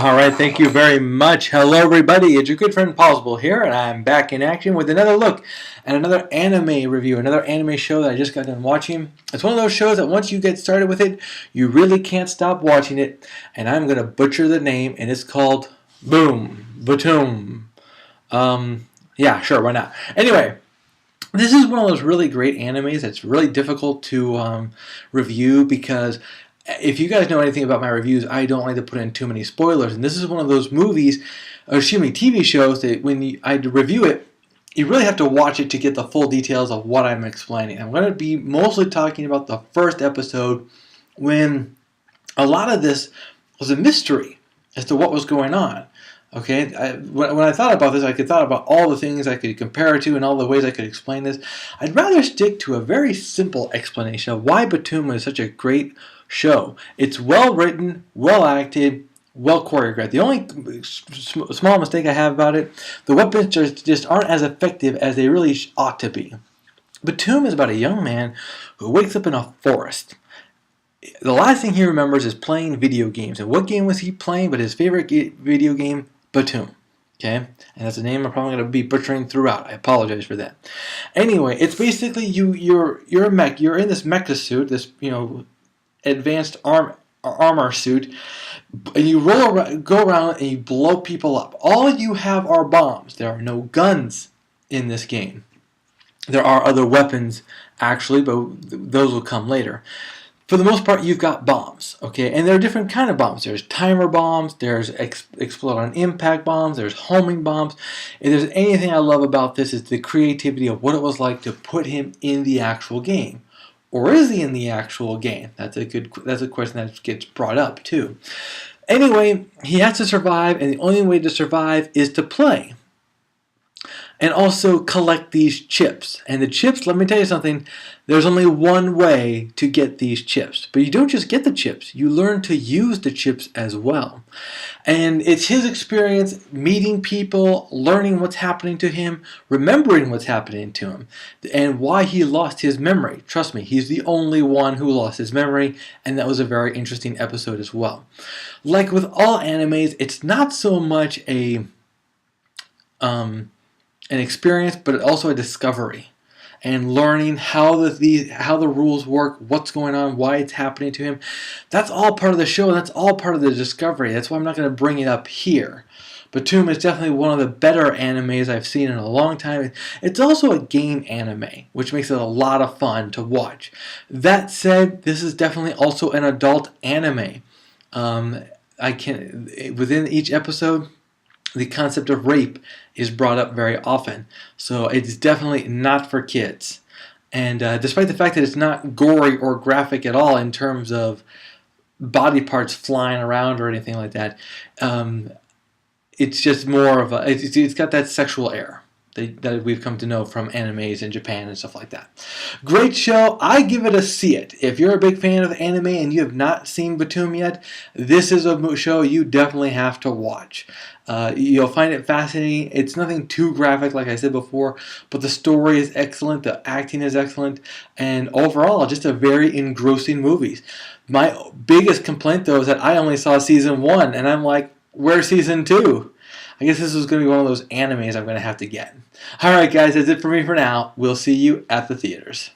All right, thank you very much. Hello, everybody. It's your good friend Pozzible here, and I'm back in action with another look at another anime review, another anime show that I just got done watching. It's one of those shows that once you get started with it, you really can't stop watching it, and I'm going to butcher the name, and it's called Btooom. Yeah, sure, why not? Anyway, this is one of those really great animes that's really difficult to review because if you guys know anything about my reviews, I don't like to put in too many spoilers. And this is one of those movies, or excuse me, TV shows that when I review it, you really have to watch it to get the full details of what I'm explaining. I'm going to be mostly talking about the first episode when a lot of this was a mystery as to what was going on. Okay, when I thought about this, I could thought about all the things I could compare it to and all the ways I could explain this. I'd rather stick to a very simple explanation of why Btooom is such a great show. It's well written, well acted, well choreographed. The only small mistake I have about it, the weapons just aren't as effective as they really ought to be. Btooom is about a young man who wakes up in a forest. The last thing he remembers is playing video games. And what game was he playing but his favorite video game? Btooom. Okay? And that's a name I'm probably going to be butchering throughout. I apologize for that. Anyway, it's basically you're a mech. You're in this mecha suit, this advanced armor suit, and you go around and you blow people up. All you have are bombs. There are no guns in this game. There are other weapons, actually, but those will come later. For the most part, you've got bombs, okay? And there are different kind of bombs. There's timer bombs, there's explode on impact bombs, there's homing bombs. If there's anything I love about this is the creativity of what it was like to put him in the actual game. Or is he in the actual game? That's a question that gets brought up too. Anyway, he has to survive, and the only way to survive is to play. And also collect these chips. And the chips, let me tell you something, there's only one way to get these chips. But you don't just get the chips, you learn to use the chips as well. And it's his experience meeting people, learning what's happening to him, remembering what's happening to him, and why he lost his memory. Trust me, he's the only one who lost his memory, and that was a very interesting episode as well. Like with all animes, it's not so much an experience, but also a discovery, and learning how the rules work, what's going on, why it's happening to him. That's all part of the show. That's all part of the discovery. That's why I'm not going to bring it up here. Btooom is definitely one of the better animes I've seen in a long time. It's also a game anime, which makes it a lot of fun to watch. That said, this is definitely also an adult anime. Within each episode, the concept of rape is brought up very often. So it's definitely not for kids. And despite the fact that it's not gory or graphic at all in terms of body parts flying around or anything like that, it's just more of a, it's got that sexual air that we've come to know from animes in Japan and stuff like that. Great show. I give it a see it. If you're a big fan of anime and you have not seen Btooom yet, this is a show you definitely have to watch. You'll find it fascinating. It's nothing too graphic, like I said before, but the story is excellent, the acting is excellent, and overall, just a very engrossing movie. My biggest complaint, though, is that I only saw season 1, and I'm like, where's season 2? I guess this is going to be one of those animes I'm going to have to get. Alright guys, that's it for me for now. We'll see you at the theaters.